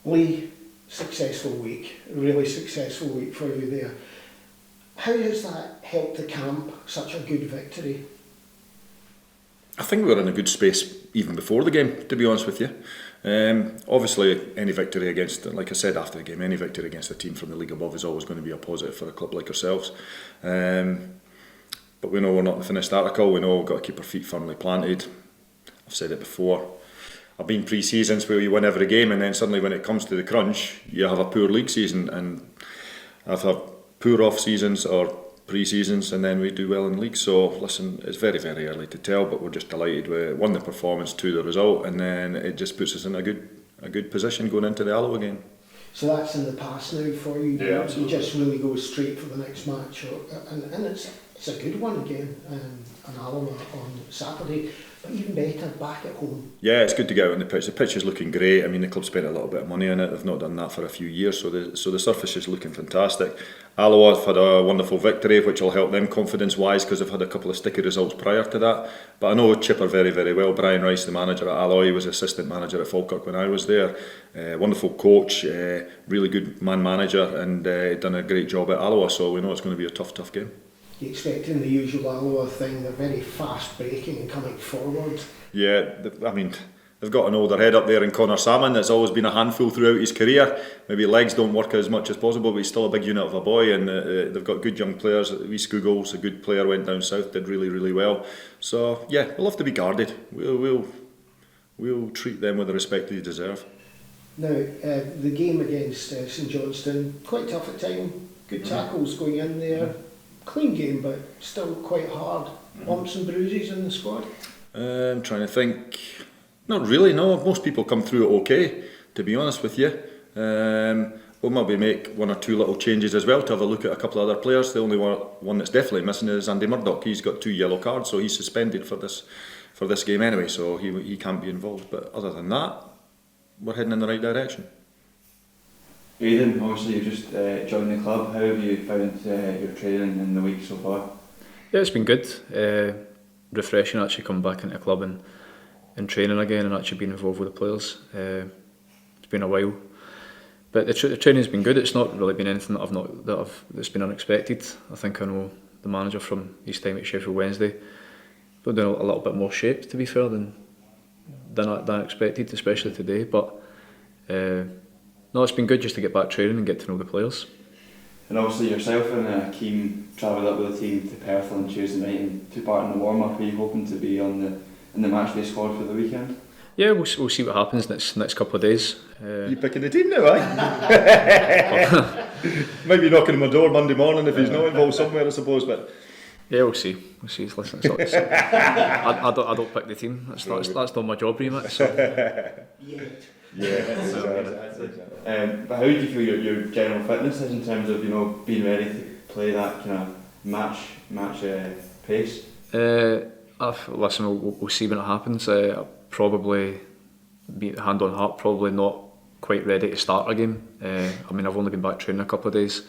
Lee, really successful week for you there. How has that helped the camp, such a good victory? I think we were in a good space even before the game, to be honest with you. Obviously, any victory against, like I said after the game, any victory against a team from the league above is always going to be a positive for a club like ourselves. But we know we're not the finished article. We know we've got to keep our feet firmly planted. I've said it before. I've been pre-seasons where you win every game, and then suddenly when it comes to the crunch, you have a poor league season, and I've had poor off seasons or pre-seasons, and then we do well in league. So listen, it's very, very early to tell, but we're just delighted we won the performance to the result, and then it just puts us in a good position going into the Alloa game. So that's in the past now for you. Yeah, absolutely. You just really go straight for the next match, and it's a good one again, an Alloa on Saturday. But even better, back at home. Yeah, it's good to get out on the pitch. The pitch is looking great. I mean, the club spent a little bit of money on it. They've not done that for a few years, so the surface is looking fantastic. Alloa have had a wonderful victory, which will help them confidence-wise because they've had a couple of sticky results prior to that. But I know Chipper very, very well. Brian Rice, the manager at Alloa, he was assistant manager at Falkirk when I was there. Wonderful coach, really good man manager, and done a great job at Alloa. So we know it's going to be a tough game. You expecting the usual Alloa thing? They're very fast breaking and coming forward. Yeah, I mean, they've got an older head up there in Connor Salmon that's always been a handful throughout his career. Maybe legs don't work as much as possible, but he's still a big unit of a boy, and they've got good young players. Wee Scoogles, a good player, went down south, did really, really well. So yeah, we'll have to be guarded. We'll treat them with the respect they deserve. Now, the game against St Johnstone, quite tough at time. Good tackles going in there. Clean game, but still quite hard. Bumps and bruises in the squad? I'm trying to think. Not really, no. Most people come through it okay, to be honest with you. We'll maybe make one or two little changes as well to have a look at a couple of other players. The only one that's definitely missing is Andy Murdoch. He's got 2 yellow cards, so he's suspended for this game anyway, so he can't be involved. But other than that, we're heading in the right direction. Aiden, obviously you've just joined the club. How have you found your training in the week so far? Yeah, it's been good. Refreshing actually coming back into the club and training again and actually being involved with the players. It's been a while, but the training's been good. It's not really been anything that's been unexpected. I think I know the manager from his time at Sheffield Wednesday. We're doing a little bit more shape, to be fair, than I expected, especially today. But no, it's been good just to get back training and get to know the players. And obviously yourself and Keem travelled up with the team to Perth on Tuesday night and took part in the warm-up. Are you hoping to be in the matchday squad for the weekend? Yeah, we'll see what happens next couple of days. You picking the team now, eh? Might be knocking on my door Monday morning if he's not involved somewhere, I suppose. But yeah, we'll see. Listen, I don't pick the team. That's not my job remit. So. Yeah, exactly. But how do you feel your general fitness is in terms of being ready to play that kind of match pace? Listen, we'll see when it happens. I'll probably be hand on heart, probably not quite ready to start a game. I mean, I've only been back training a couple of days.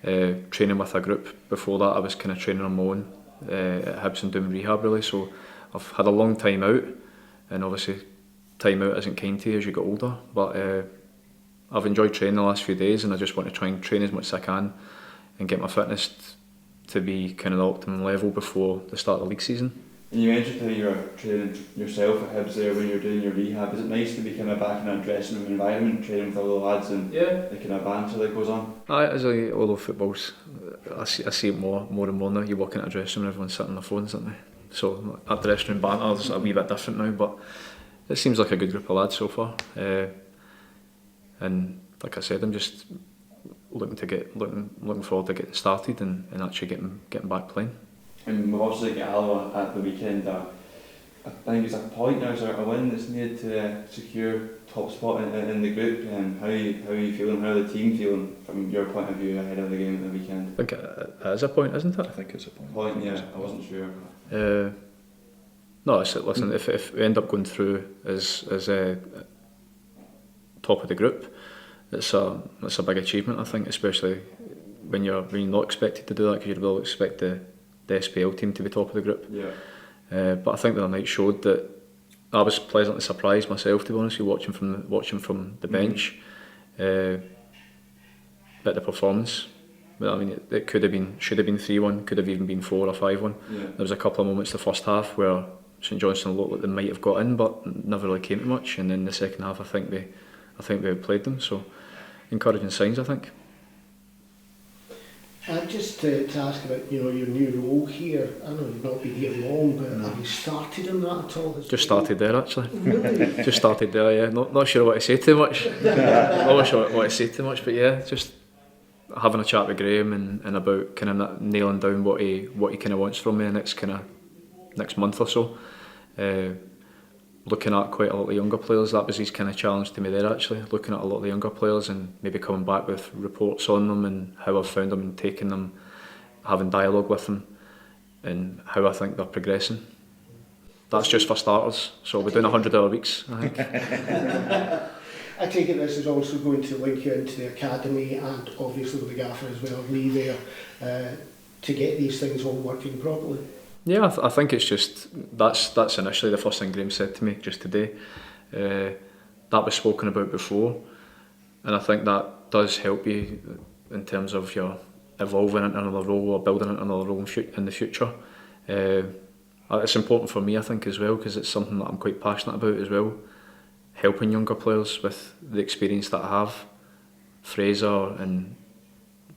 Training with a group. Before that, I was kind of training on my own at Hibs and doing rehab really. So I've had a long time out, and obviously time out isn't kind to you as you get older, but I've enjoyed training the last few days, and I just want to try and train as much as I can and get my fitness to be kind of the optimum level before the start of the league season. And you mentioned how you were training yourself at Hibs there when you were doing your rehab. Is it nice to be kind of back in that dressing room environment, training with all the lads and the kind of banter that goes on? Although football's, I see it more and more now. You walk into a dressing room, everyone's sitting on their phones, aren't they? So that dressing room banter is a wee bit different now, but it seems like a good group of lads so far, and like I said, I'm just looking forward to getting started and actually getting back playing. And we've obviously got Alloa at the weekend. I think it's a point now, is there a win that's needed to secure top spot in the group? And how are you feeling? How are the team feeling from your point of view ahead of the game at the weekend? I think it is a point, isn't it? I think it's a point. Yeah, I wasn't sure. No, listen. If we end up going through as top of the group, it's a big achievement. I think, especially when you're not expected to do that, because you will expect the SPL team to be top of the group. Yeah. But I think the other night showed that I was pleasantly surprised myself, to be honest, watching from the bench. But the performance, well, I mean, it could have been, should have been 3-1, could have even been 4 or 5-1. Yeah. There was a couple of moments the first half where St Johnstone looked like they might have got in, but never really came to much. And then the second half, I think we outplayed them. So encouraging signs, I think. Just to ask about your new role here. I know you've not been here long, but have you started on that at all? Just started there actually. Really? Just started there, yeah. Not sure what to say too much. Not sure what to say too much, but yeah, just having a chat with Graham and about kind of nailing down what he kind of wants from me the next month or so. Looking at quite a lot of younger players, that was his kind of challenge to me there actually. Looking at a lot of the younger players and maybe coming back with reports on them and how I've found them and taking them, having dialogue with them, and how I think they're progressing. That's just for starters. So we're doing 100-hour weeks, I think. I take it this is also going to link you into the academy and obviously with the gaffer as well, Lee there, to get these things all working properly. Yeah, I think it's just that's initially the first thing Graham said to me just today. That was spoken about before, and I think that does help you in terms of your evolving into another role or building into another role in the future. It's important for me, I think, as well, because it's something that I'm quite passionate about as well. Helping younger players with the experience that I have. Fraser and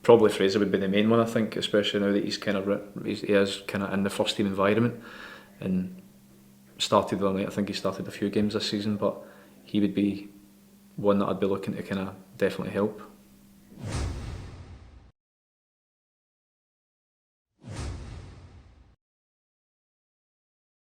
probably Fraser would be the main one, I think, especially now that he is kind of in the first team environment and started the other night. I think he started a few games this season, but he would be one that I'd be looking to kind of definitely help.